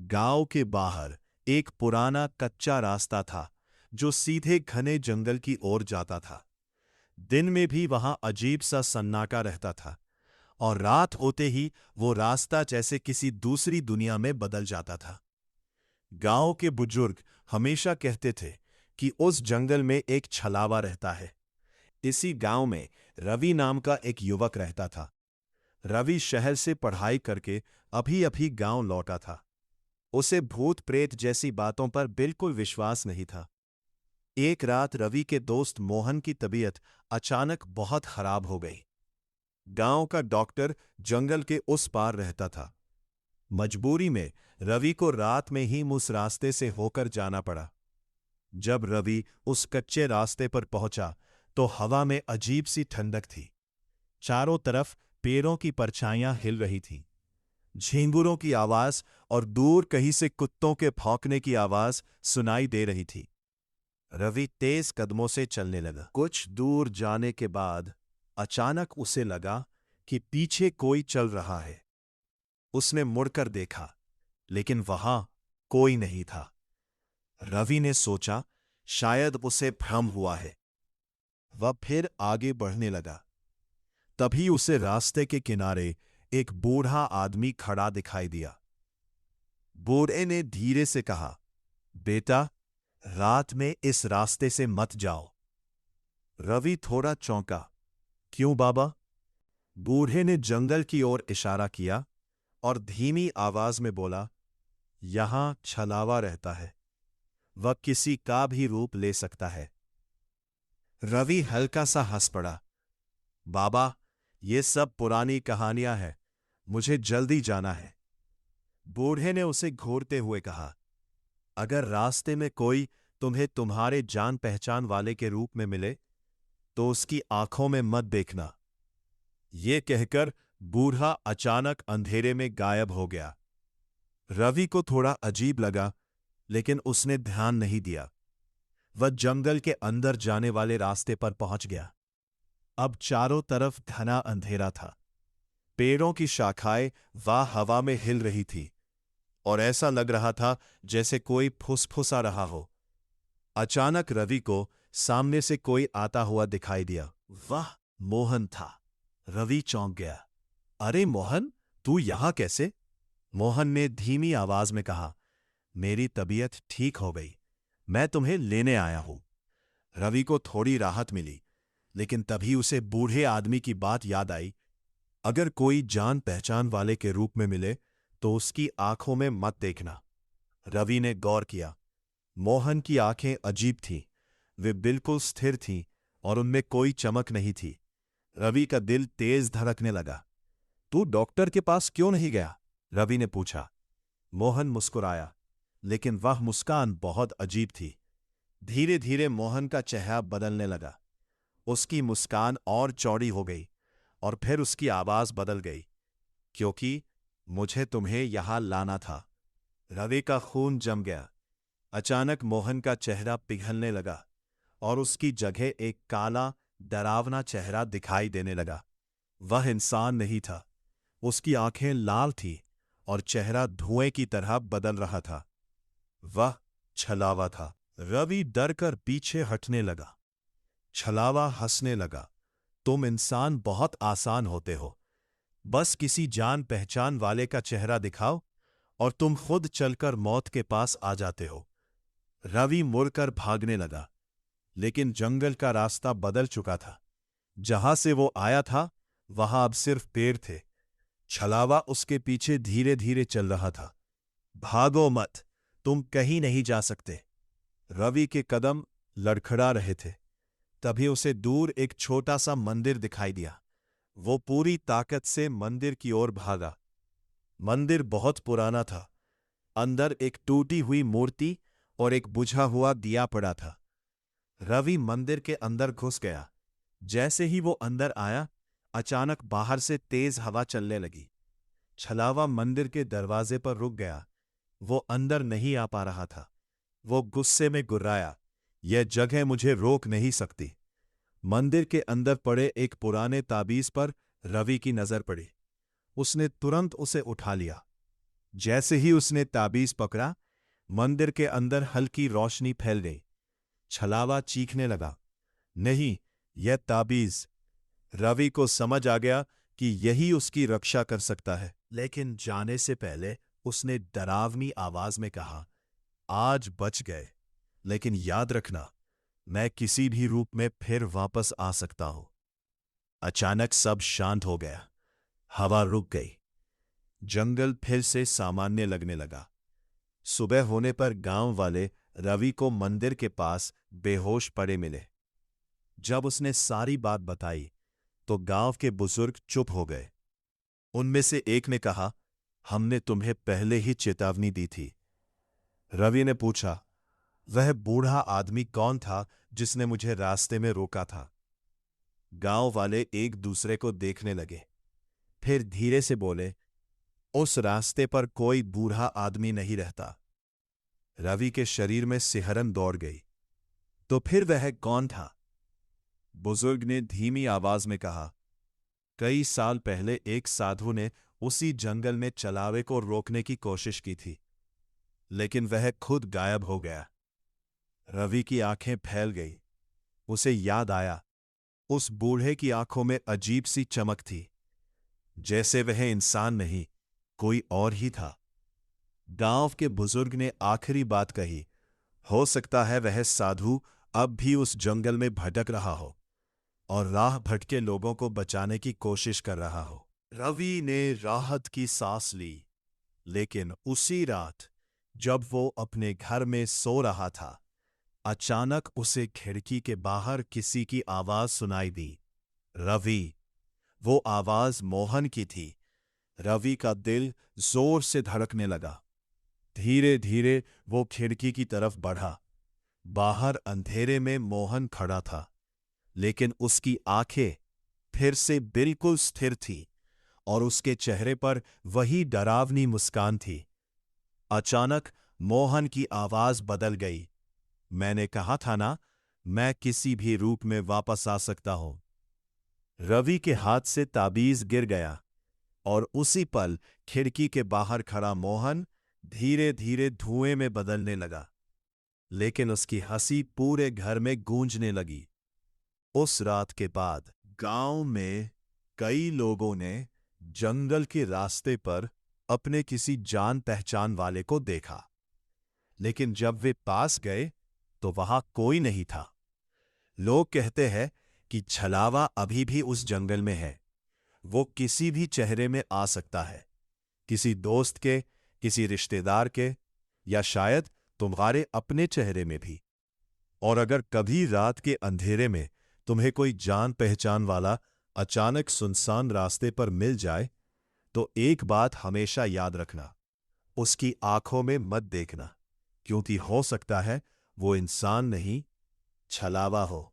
गांव के बाहर एक पुराना कच्चा रास्ता था जो सीधे घने जंगल की ओर जाता था। दिन में भी वहां अजीब सा सन्नाटा रहता था और रात होते ही वो रास्ता जैसे किसी दूसरी दुनिया में बदल जाता था। गांव के बुजुर्ग हमेशा कहते थे कि उस जंगल में एक छलावा रहता है। इसी गांव में रवि नाम का एक युवक रहता था। रवि शहर से पढ़ाई करके अभी अभी गांव लौटा था। उसे भूत प्रेत जैसी बातों पर बिल्कुल विश्वास नहीं था। एक रात रवि के दोस्त मोहन की तबीयत अचानक बहुत खराब हो गई। गांव का डॉक्टर जंगल के उस पार रहता था। मजबूरी में रवि को रात में ही उस रास्ते से होकर जाना पड़ा। जब रवि उस कच्चे रास्ते पर पहुंचा तो हवा में अजीब सी ठंडक थी। चारों तरफ पेड़ों की परछाइयां हिल रही थीं। झींगुरों की आवाज और दूर कहीं से कुत्तों के भौंकने की आवाज सुनाई दे रही थी। रवि तेज कदमों से चलने लगा। कुछ दूर जाने के बाद अचानक उसे लगा कि पीछे कोई चल रहा है। उसने मुड़कर देखा, लेकिन वहां कोई नहीं था। रवि ने सोचा शायद उसे भ्रम हुआ है। वह फिर आगे बढ़ने लगा। तभी उसे रास्ते के किनारे एक बूढ़ा आदमी खड़ा दिखाई दिया। बूढ़े ने धीरे से कहा, बेटा, रात में इस रास्ते से मत जाओ। रवि थोड़ा चौंका। क्यों बाबा? बूढ़े ने जंगल की ओर इशारा किया और धीमी आवाज में बोला, यहां छलावा रहता है। वह किसी का भी रूप ले सकता है। रवि हल्का सा हंस पड़ा। बाबा, ये सब पुरानी कहानियां हैं। मुझे जल्दी जाना है। बूढ़े ने उसे घूरते हुए कहा, अगर रास्ते में कोई तुम्हें तुम्हारे जान पहचान वाले के रूप में मिले तो उसकी आंखों में मत देखना। ये कहकर बूढ़ा अचानक अंधेरे में गायब हो गया। रवि को थोड़ा अजीब लगा, लेकिन उसने ध्यान नहीं दिया। वह जंगल के अंदर जाने वाले रास्ते पर पहुंच गया। अब चारों तरफ घना अंधेरा था। पेड़ों की शाखाएं वह हवा में हिल रही थी और ऐसा लग रहा था जैसे कोई फुसफुसा रहा हो। अचानक रवि को सामने से कोई आता हुआ दिखाई दिया। वह मोहन था। रवि चौंक गया। अरे मोहन, तू यहां कैसे? मोहन ने धीमी आवाज में कहा, मेरी तबीयत ठीक हो गई। मैं तुम्हें लेने आया हूं। रवि को थोड़ी राहत मिली, लेकिन तभी उसे बूढ़े आदमी की बात याद आई। अगर कोई जान पहचान वाले के रूप में मिले तो उसकी आंखों में मत देखना। रवि ने गौर किया। मोहन की आंखें अजीब थीं। वे बिल्कुल स्थिर थीं और उनमें कोई चमक नहीं थी। रवि का दिल तेज धड़कने लगा। तू डॉक्टर के पास क्यों नहीं गया? रवि ने पूछा। मोहन मुस्कुराया, लेकिन वह मुस्कान बहुत अजीब थी। धीरे धीरे मोहन का चेहरा बदलने लगा। उसकी मुस्कान और चौड़ी हो गई और फिर उसकी आवाज बदल गई। क्योंकि मुझे तुम्हें यहां लाना था। रवि का खून जम गया। अचानक मोहन का चेहरा पिघलने लगा और उसकी जगह एक काला, डरावना चेहरा दिखाई देने लगा। वह इंसान नहीं था। उसकी आंखें लाल थीं और चेहरा धुएं की तरह बदल रहा था। वह छलावा था। रवि डर कर पीछे हटने लगा। छलावा हंसने लगा। तुम इंसान बहुत आसान होते हो। बस किसी जान पहचान वाले का चेहरा दिखाओ और तुम खुद चलकर मौत के पास आ जाते हो। रवि मुड़कर भागने लगा, लेकिन जंगल का रास्ता बदल चुका था। जहां से वो आया था वहां अब सिर्फ पेड़ थे। छलावा उसके पीछे धीरे धीरे चल रहा था। भागो मत, तुम कहीं नहीं जा सकते। रवि के कदम लड़खड़ा रहे थे। तभी उसे दूर एक छोटा सा मंदिर दिखाई दिया। वो पूरी ताकत से मंदिर की ओर भागा। मंदिर बहुत पुराना था। अंदर एक टूटी हुई मूर्ति और एक बुझा हुआ दिया पड़ा था। रवि मंदिर के अंदर घुस गया। जैसे ही वो अंदर आया, अचानक बाहर से तेज हवा चलने लगी। छलावा मंदिर के दरवाजे पर रुक गया। वो अंदर नहीं आ पा रहा था। वो गुस्से में गुर्राया, यह जगह मुझे रोक नहीं सकती। मंदिर के अंदर पड़े एक पुराने ताबीज पर रवि की नजर पड़ी। उसने तुरंत उसे उठा लिया। जैसे ही उसने ताबीज पकड़ा, मंदिर के अंदर हल्की रोशनी फैल गई। छलावा चीखने लगा, नहीं, यह ताबीज। रवि को समझ आ गया कि यही उसकी रक्षा कर सकता है, लेकिन जाने से पहले उसने डरावनी आवाज में कहा, आज बच गए, लेकिन याद रखना, मैं किसी भी रूप में फिर वापस आ सकता हूं। अचानक सब शांत हो गया। हवा रुक गई। जंगल फिर से सामान्य लगने लगा। सुबह होने पर गांव वाले रवि को मंदिर के पास बेहोश पड़े मिले। जब उसने सारी बात बताई तो गांव के बुजुर्ग चुप हो गए। उनमें से एक ने कहा, हमने तुम्हें पहले ही चेतावनी दी थी। रवि ने पूछा, वह बूढ़ा आदमी कौन था जिसने मुझे रास्ते में रोका था? गांव वाले एक दूसरे को देखने लगे, फिर धीरे से बोले, उस रास्ते पर कोई बूढ़ा आदमी नहीं रहता। रवि के शरीर में सिहरन दौड़ गई। तो फिर वह कौन था? बुजुर्ग ने धीमी आवाज में कहा, कई साल पहले एक साधु ने उसी जंगल में चलावे को रोकने की कोशिश की थी, लेकिन वह खुद गायब हो गया। रवि की आंखें फैल गई। उसे याद आया, उस बूढ़े की आंखों में अजीब सी चमक थी, जैसे वह इंसान नहीं, कोई और ही था। गांव के बुजुर्ग ने आखिरी बात कही, हो सकता है वह साधु अब भी उस जंगल में भटक रहा हो और राह भटके लोगों को बचाने की कोशिश कर रहा हो। रवि ने राहत की सांस ली, लेकिन उसी रात जब वो अपने घर में सो रहा था, अचानक उसे खिड़की के बाहर किसी की आवाज सुनाई दी। रवि। वो आवाज मोहन की थी। रवि का दिल जोर से धड़कने लगा। धीरे धीरे वो खिड़की की तरफ बढ़ा। बाहर अंधेरे में मोहन खड़ा था, लेकिन उसकी आंखें फिर से बिल्कुल स्थिर थी और उसके चेहरे पर वही डरावनी मुस्कान थी। अचानक मोहन की आवाज बदल गई, मैंने कहा था ना, मैं किसी भी रूप में वापस आ सकता हूं। रवि के हाथ से ताबीज गिर गया और उसी पल खिड़की के बाहर खड़ा मोहन धीरे धीरे धुएं में बदलने लगा, लेकिन उसकी हंसी पूरे घर में गूंजने लगी। उस रात के बाद गांव में कई लोगों ने जंगल के रास्ते पर अपने किसी जान पहचान वाले को देखा, लेकिन जब वे पास गए तो वहां कोई नहीं था। लोग कहते हैं कि छलावा अभी भी उस जंगल में है। वो किसी भी चेहरे में आ सकता है, किसी दोस्त के, किसी रिश्तेदार के, या शायद तुम्हारे अपने चेहरे में भी। और अगर कभी रात के अंधेरे में तुम्हें कोई जान पहचान वाला अचानक सुनसान रास्ते पर मिल जाए, तो एक बात हमेशा याद रखना, उसकी आंखों में मत देखना, क्योंकि हो सकता है वो इंसान नहीं, छलावा हो।